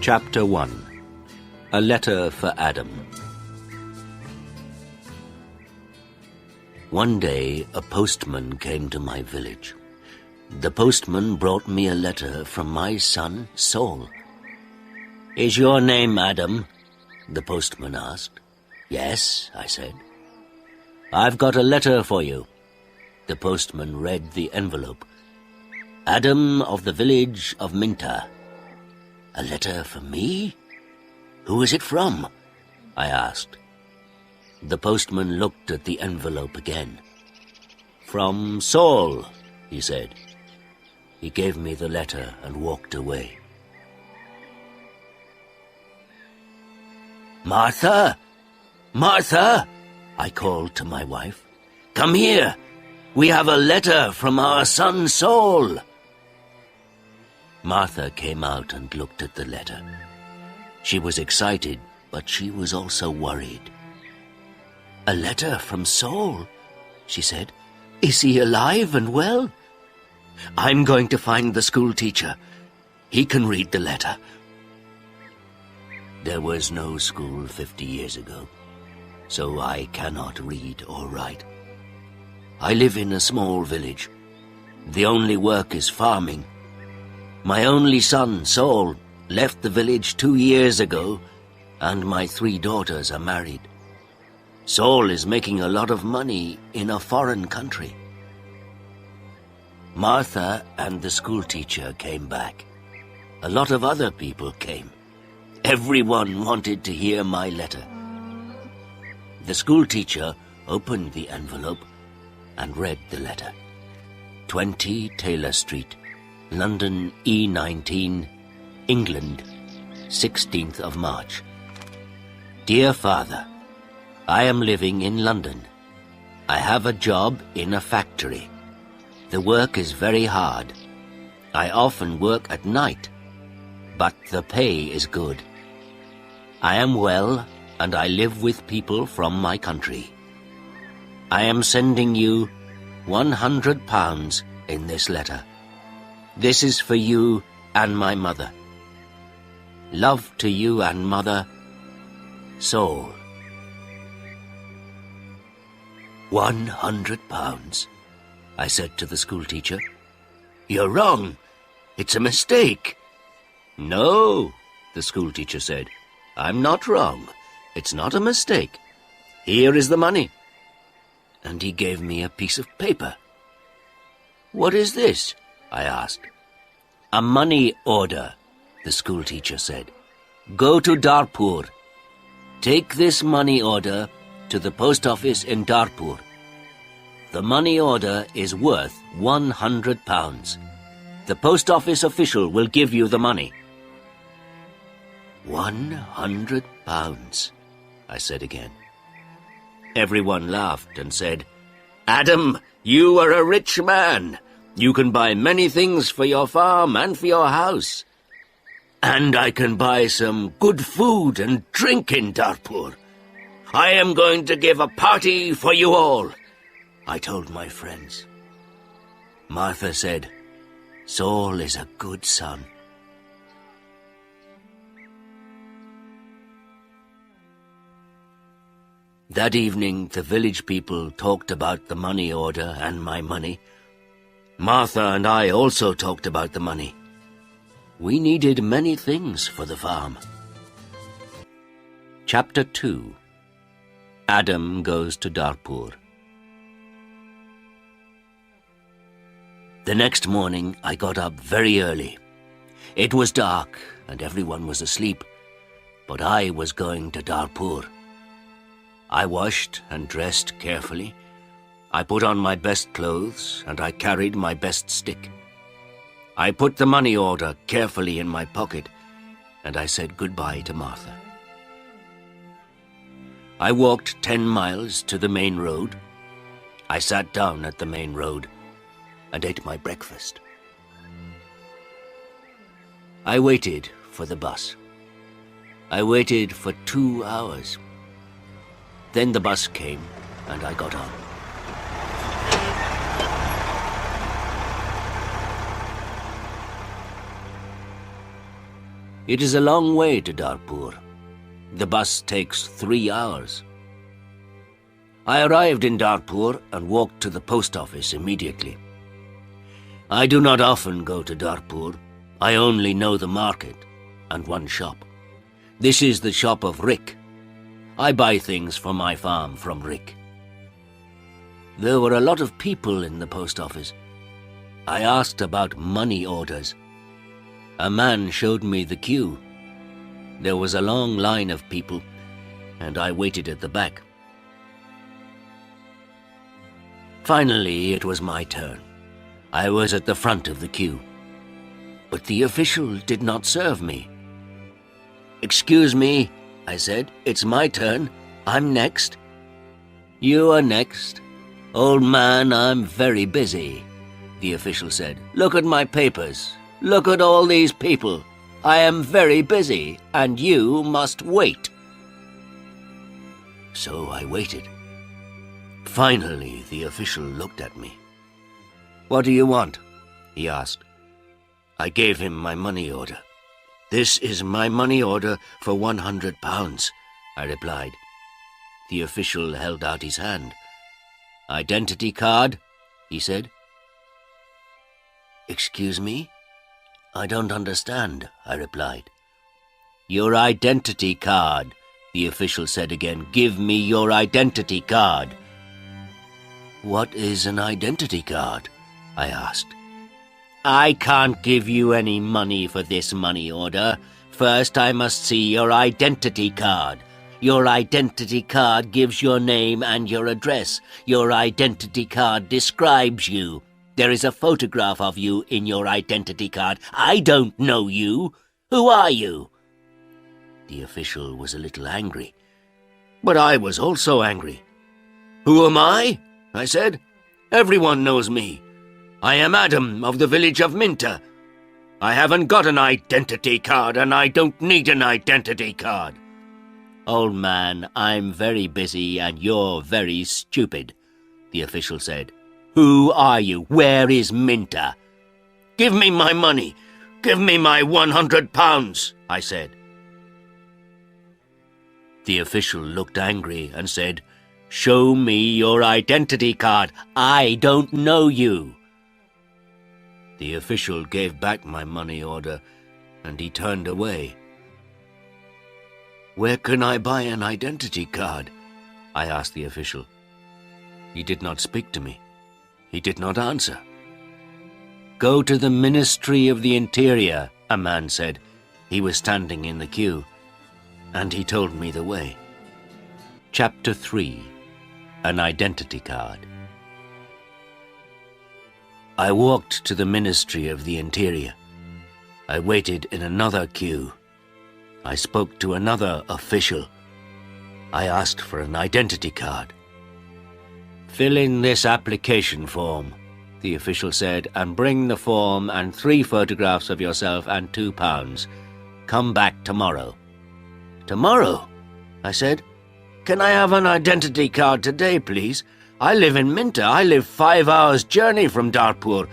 Chapter 1. A Letter for Adam. One day, a postman came to my village. The postman brought me a letter from my son, Saul. "Is your name Adam?" the postman asked. "Yes," I said. "I've got a letter for you." The postman read the envelope. "Adam of the village of Minta." "A letter for me? Who is it from?" I asked. The postman looked at the envelope again. "From Saul," he said. He gave me the letter and walked away. "Martha! Martha!" I called to my wife. "Come here! We have a letter from our son Saul." Martha came out and looked at the letter. She was excited, but she was also worried. "A letter from Saul," she said. "Is he alive and well?" "I'm going to find the school teacher. He can read the letter." There was no school 50 years ago, so I cannot read or write. I live in a small village. The only work is farming. My only son, Saul, left the village 2 years ago, and my 3 daughters are married. Saul is making a lot of money in a foreign country. Martha and the schoolteacher came back. A lot of other people came. Everyone wanted to hear my letter. The schoolteacher opened the envelope and read the letter. 20 Taylor Street, London E19, England, 16th of March. Dear Father, I am living in London. I have a job in a factory. The work is very hard. I often work at night, but the pay is good. I am well, and I live with people from my country. I am sending you £100 in this letter. This is for you and my mother. Love to you and mother, Saul. £100, I said to the schoolteacher. "You're wrong. It's a mistake." "No," the schoolteacher said. "I'm not wrong. It's not a mistake. Here is the money." And he gave me a piece of paper. "What is this?" I asked. "A money order," the schoolteacher said. "Go to Darpur. Take this money order to the post office in Darpur. The money order is worth £100. The post office official will give you the money." £100, I said again. Everyone laughed and said, "Adam, you are a rich man. You can buy many things for your farm and for your house. And I can buy some good food and drink in Darpur. I am going to give a party for you all," I told my friends. Martha said, "Saul is a good son." That evening, the village people talked about the money order and my money. Martha and I also talked about the money. We needed many things for the farm. Chapter 2. Adam goes to Darpur. The next morning, I got up very early. It was dark and everyone was asleep, but I was going to Darpur. I washed and dressed carefully. I put on my best clothes and I carried my best stick. I put the money order carefully in my pocket and I said goodbye to Martha. I walked 10 miles to the main road. I sat down at the main road and ate my breakfast. I waited for the bus. I waited for 2 hours. Then the bus came and I got on. It is a long way to Darpur. The bus takes 3 hours. I arrived in Darpur and walked to the post office immediately. I do not often go to Darpur. I only know the market and one shop. This is the shop of Rick. I buy things for my farm from Rick. There were a lot of people in the post office. I asked about money orders. A man showed me the queue. There was a long line of people, and I waited at the back. Finally, it was my turn. I was at the front of the queue. But the official did not serve me. "Excuse me," I said, "it's my turn. I'm next." "You are next. Old man, I'm very busy," the official said. "Look at my papers. Look at all these people. I am very busy, and you must wait." So I waited. Finally, the official looked at me. "What do you want?" he asked. I gave him my money order. "This is my money order for £100, I replied. The official held out his hand. "Identity card?" he said. "Excuse me? I don't understand," I replied. "Your identity card," the official said again. "Give me your identity card." "What is an identity card?" I asked. "I can't give you any money for this money order. First, I must see your identity card. Your identity card gives your name and your address. Your identity card describes you. There is a photograph of you in your identity card. I don't know you. Who are you?" The official was a little angry, but I was also angry. "Who am I?" I said. "Everyone knows me. I am Adam of the village of Minter. I haven't got an identity card, and I don't need an identity card." "Old man, I'm very busy and you're very stupid," the official said. "Who are you? Where is Minter?" "Give me my money. Give me my £100, I said. The official looked angry and said, "Show me your identity card. I don't know you." The official gave back my money order and he turned away. "Where can I buy an identity card?" I asked the official. He did not speak to me. He did not answer. "Go to the Ministry of the Interior," a man said. He was standing in the queue, and he told me the way. Chapter 3. An Identity Card. I walked to the Ministry of the Interior. I waited in another queue. I spoke to another official. I asked for an identity card. "Fill in this application form," the official said, "and bring the form and 3 photographs of yourself and £2. Come back tomorrow." "Tomorrow?" I said. "Can I have an identity card today, please? I live in Minter. I live 5 hours' journey from Darpur.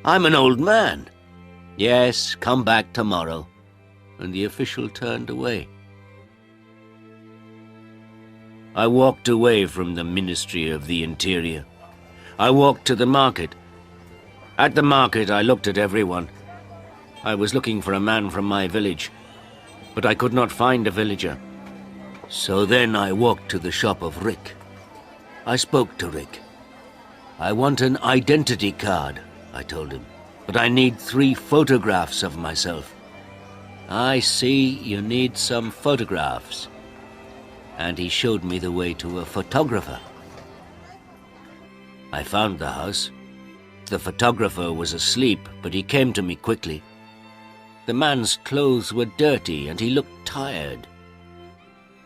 I'm an old man." "Yes, come back tomorrow." And the official turned away. I walked away from the Ministry of the Interior. I walked to the market. At the market, I looked at everyone. I was looking for a man from my village, but I could not find a villager. So then I walked to the shop of Rick. I spoke to Rick. "I want an identity card," I told him, "but I need 3 photographs of myself." "I see you need some photographs." And he showed me the way to a photographer. I found the house. The photographer was asleep, but he came to me quickly. The man's clothes were dirty and he looked tired.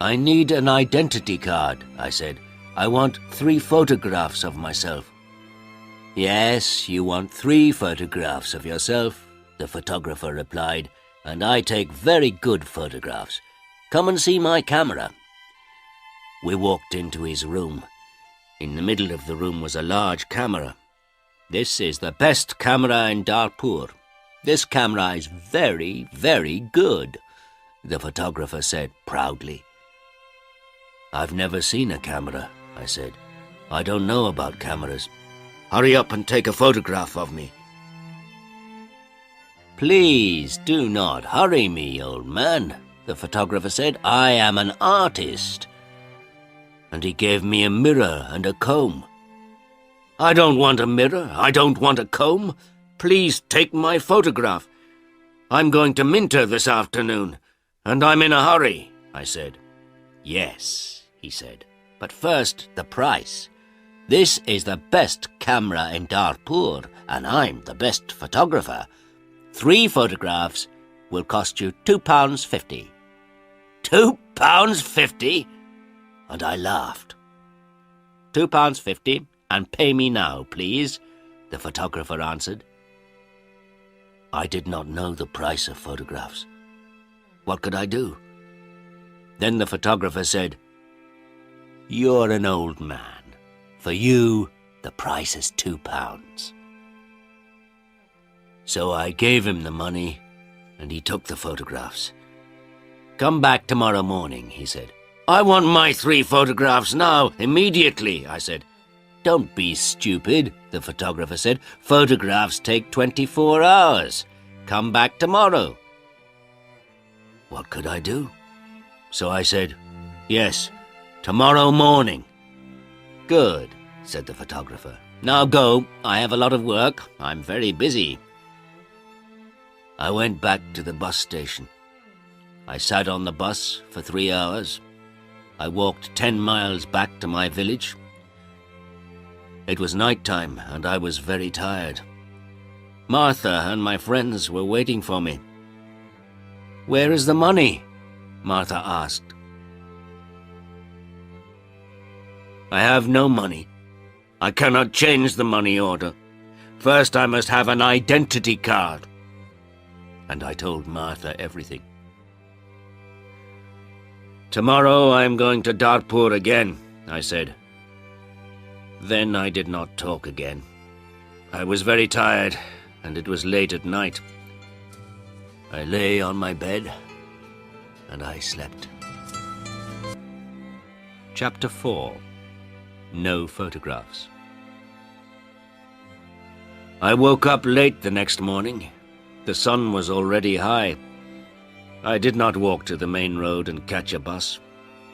"I need an identity card," I said. "I want 3 photographs of myself." "Yes, you want 3 photographs of yourself," the photographer replied, "and I take very good photographs. Come and see my camera." We walked into his room. In the middle of the room was a large camera. "This is the best camera in Darpur. This camera is very, very good," the photographer said proudly. "I've never seen a camera," I said. "I don't know about cameras. Hurry up and take a photograph of me." "Please do not hurry me, old man," the photographer said. "I am an artist." And he gave me a mirror and a comb. "I don't want a mirror. I don't want a comb. Please take my photograph. I'm going to Minter this afternoon, and I'm in a hurry," I said. "Yes," he said, "but first the price. This is the best camera in Darpur, and I'm the best photographer. 3 photographs will cost you £2.50. £2.50? And I laughed. £2.50, and pay me now, please, the photographer answered. I did not know the price of photographs. What could I do? Then the photographer said, "You're an old man. For you, the price is £2. So I gave him the money, and he took the photographs. "Come back tomorrow morning," he said. "I want my 3 photographs now, immediately," I said. "Don't be stupid," the photographer said. "Photographs take 24 hours. Come back tomorrow." What could I do? So I said, "Yes, tomorrow morning." "Good," said the photographer. "Now go. I have a lot of work. I'm very busy." I went back to the bus station. I sat on the bus for 3 hours. I walked 10 miles back to my village. It was night time, and I was very tired. Martha and my friends were waiting for me. "Where is the money?" Martha asked. "I have no money. I cannot change the money order. First I must have an identity card." And I told Martha everything. "Tomorrow I am going to Darpur again," I said. Then I did not talk again. I was very tired, and it was late at night. I lay on my bed, and I slept. Chapter 4. No Photographs. I woke up late the next morning. The sun was already high. I did not walk to the main road and catch a bus.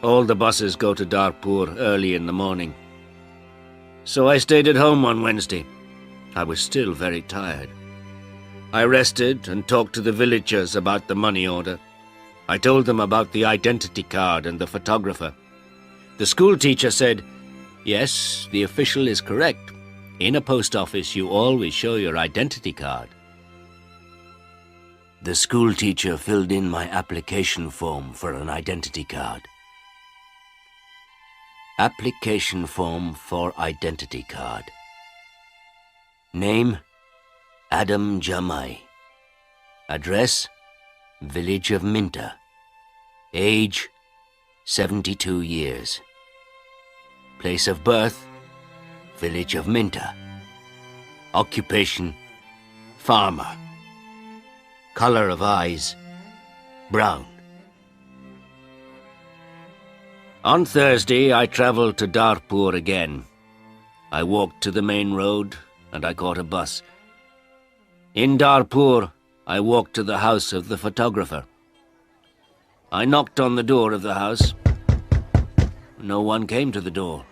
All the buses go to Darpur early in the morning. So I stayed at home on Wednesday. I was still very tired. I rested and talked to the villagers about the money order. I told them about the identity card and the photographer. The school teacher said, "Yes, the official is correct. In a post office, you always show your identity card." The school teacher filled in my application form for an identity card. Application form for identity card. Name, Adam Jamai. Address, village of Minter. Age, 72 years. Place of birth, village of Minter. Occupation, farmer. Color of eyes, brown. On Thursday, I traveled to Darpur again. I walked to the main road, and I caught a bus. In Darpur, I walked to the house of the photographer. I knocked on the door of the house. No one came to the door.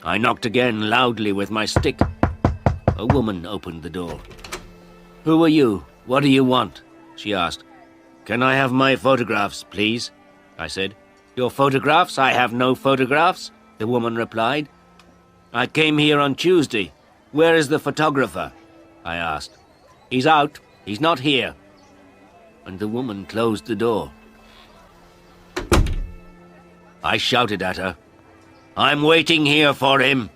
I knocked again loudly with my stick. A woman opened the door. "Who are you? What do you want?" she asked. "Can I have my photographs, please?" I said. "Your photographs? I have no photographs," the woman replied. "I came here on Tuesday. Where is the photographer?" I asked. "He's out. He's not here." And the woman closed the door. I shouted at her, "I'm waiting here for him."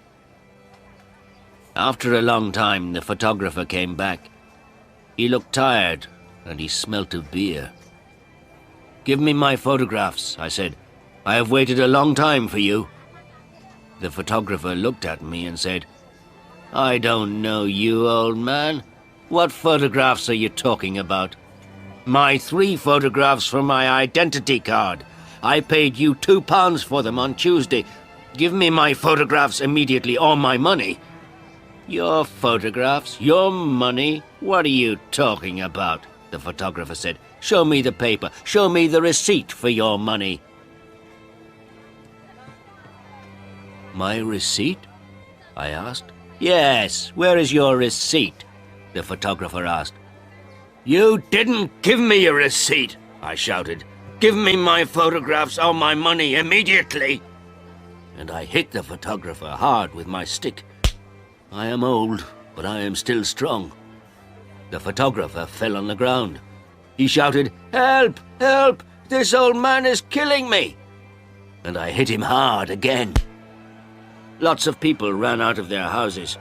After a long time, the photographer came back. He looked tired, and he smelt of beer. "Give me my photographs," I said. "I have waited a long time for you." The photographer looked at me and said, "I don't know you, old man. What photographs are you talking about?" My 3 photographs for my identity card. I paid you £2 for them on Tuesday. Give me my photographs immediately, or my money. Your photographs? Your money? What are you talking about? The photographer said. Show me the paper. Show me the receipt for your money. My receipt? I asked. Yes, where is your receipt? The photographer asked. You didn't give me a receipt, I shouted. Give me my photographs or my money immediately. And I hit the photographer hard with my stick. I am old, but I am still strong. The photographer fell on the ground. He shouted, Help! Help! This old man is killing me! And I hit him hard again. Lots of people ran out of their houses.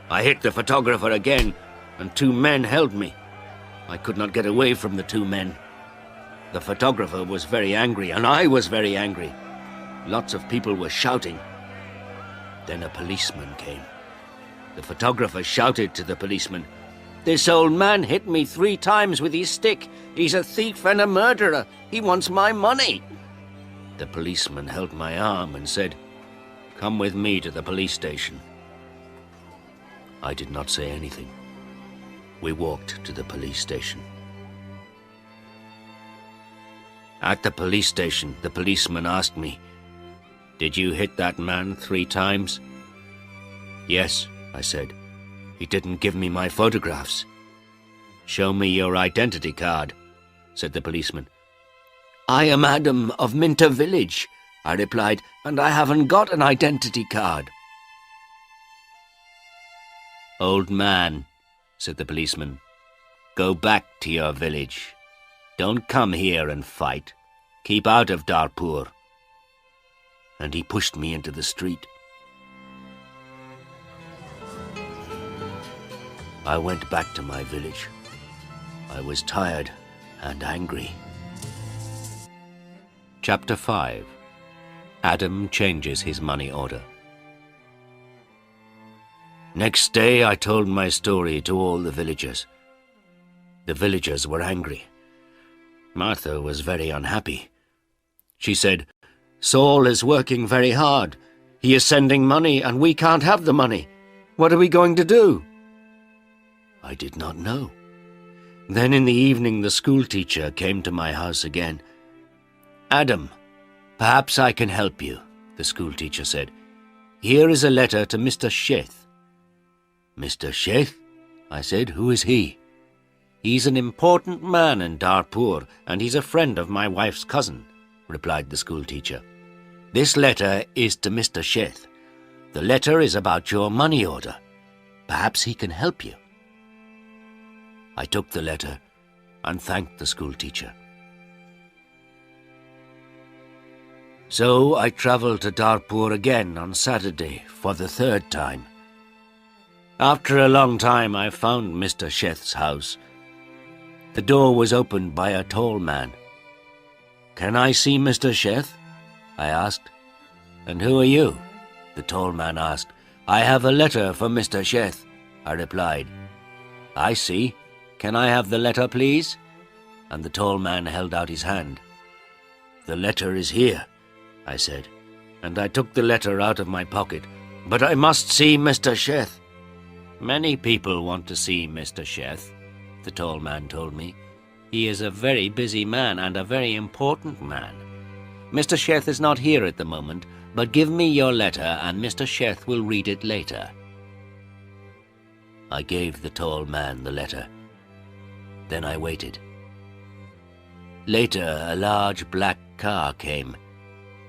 I hit the photographer again, and 2 men held me. I could not get away from the 2 men. The photographer was very angry, and I was very angry. Lots of people were shouting. Then a policeman came. The photographer shouted to the policeman, This old man hit me 3 times with his stick. He's a thief and a murderer. He wants my money. The policeman held my arm and said, Come with me to the police station. I did not say anything. We walked to the police station. At the police station, the policeman asked me, Did you hit that man 3 times? Yes, I said. He didn't give me my photographs. Show me your identity card, said the policeman. I am Adam of Minter Village, I replied, and I haven't got an identity card. Old man, said the policeman, go back to your village. Don't come here and fight. Keep out of Darpur. And he pushed me into the street. I went back to my village. I was tired and angry. Chapter 5. Adam changes his money order. Next day I told my story to all the villagers. The villagers were angry. Martha was very unhappy. She said, Saul is working very hard. He is sending money and we can't have the money. What are we going to do? I did not know. Then in the evening the school teacher came to my house again. Adam, perhaps I can help you, the school teacher said. Here is a letter to Mr. Sheth. Mr. Sheth? I said. Who is he? He's an important man in Darpur, and he's a friend of my wife's cousin, replied the school teacher. This letter is to Mr. Sheth. The letter is about your money order. Perhaps he can help you. I took the letter and thanked the school teacher. So I travelled to Darpur again on Saturday for the 3rd time. After a long time I found Mr. Sheth's house. The door was opened by a tall man. Can I see Mr. Sheth? I asked. And who are you? The tall man asked. I have a letter for Mr. Sheth, I replied. I see. Can I have the letter, please? And the tall man held out his hand. The letter is here, I said, and I took the letter out of my pocket. But I must see Mr. Sheth. Many people want to see Mr. Sheth, the tall man told me. He is a very busy man and a very important man. Mr. Sheth is not here at the moment, but give me your letter and Mr. Sheth will read it later. I gave the tall man the letter. Then I waited. Later, a large black car came,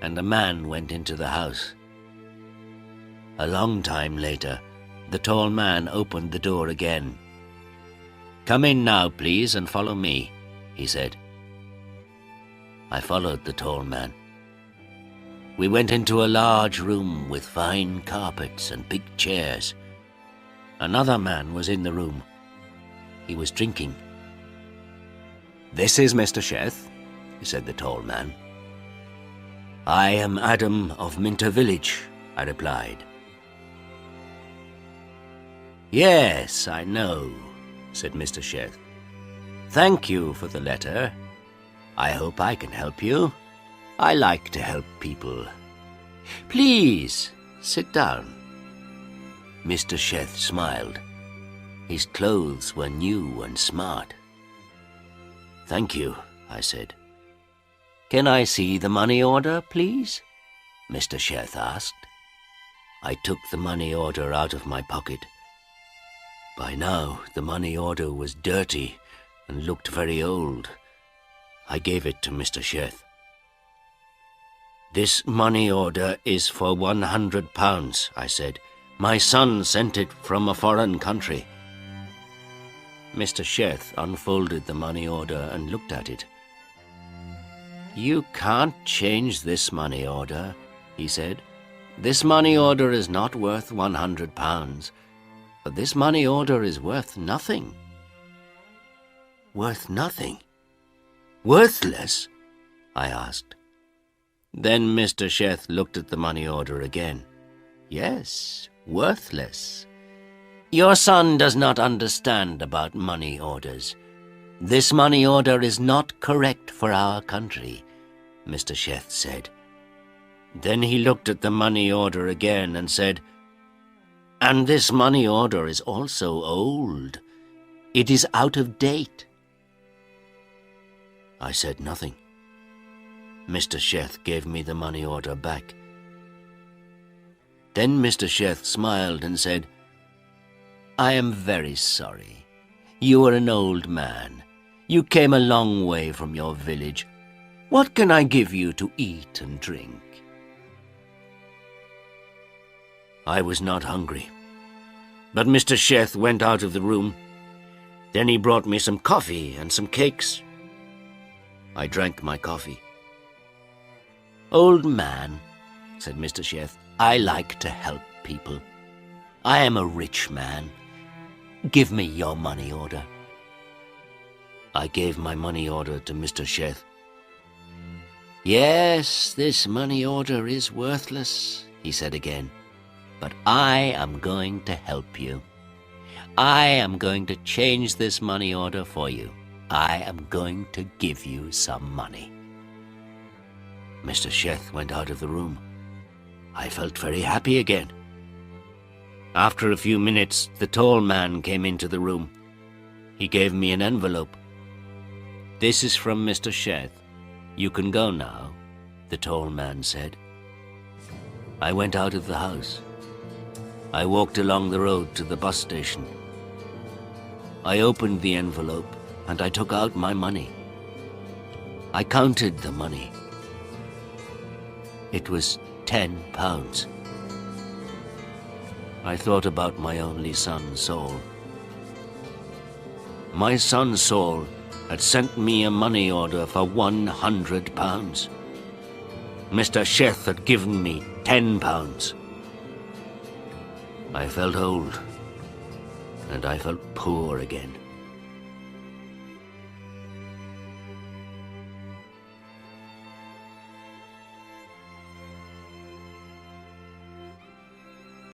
and a man went into the house. A long time later, the tall man opened the door again. Come in now, please, and follow me, he said. I followed the tall man. We went into a large room with fine carpets and big chairs. Another man was in the room. He was drinking. This is Mr. Sheth, said the tall man. I am Adam of Minter Village, I replied. Yes, I know, said Mr. Sheth. Thank you for the letter. I hope I can help you. I like to help people. Please, sit down. Mr. Sheth smiled. His clothes were new and smart. Thank you, I said. Can I see the money order, please? Mr. Sheth asked. I took the money order out of my pocket. By now, the money order was dirty and looked very old. I gave it to Mr. Sheth. This money order is for £100, I said. My son sent it from a foreign country. Mr. Sheth unfolded the money order and looked at it. You can't change this money order, he said. This money order is not worth £100. But this money order is worth nothing. Worth nothing? Worthless? I asked. Then Mr. Sheth looked at the money order again. Yes, worthless. Your son does not understand about money orders. This money order is not correct for our country, Mr. Sheth said. Then he looked at the money order again and said, And this money order is also old. It is out of date. I said nothing. Mr. Sheth gave me the money order back. Then Mr. Sheth smiled and said, I am very sorry. You are an old man. You came a long way from your village. What can I give you to eat and drink? I was not hungry. But Mr. Sheth went out of the room. Then he brought me some coffee and some cakes. I drank my coffee. Old man, said Mr. Sheth, I like to help people. I am a rich man. Give me your money order. I gave my money order to Mr. Sheth. Yes, this money order is worthless, he said again. But I am going to help you. I am going to change this money order for you. I am going to give you some money. Mr. Sheth went out of the room. I felt very happy again. After a few minutes, the tall man came into the room. He gave me an envelope. This is from Mr. Sheth. You can go now, the tall man said. I went out of the house. I walked along the road to the bus station. I opened the envelope and I took out my money. I counted the money. It was £10. I thought about my only son, Saul. My son, Saul, had sent me a money order for £100. Mr. Sheth had given me £10. I felt old, and I felt poor again.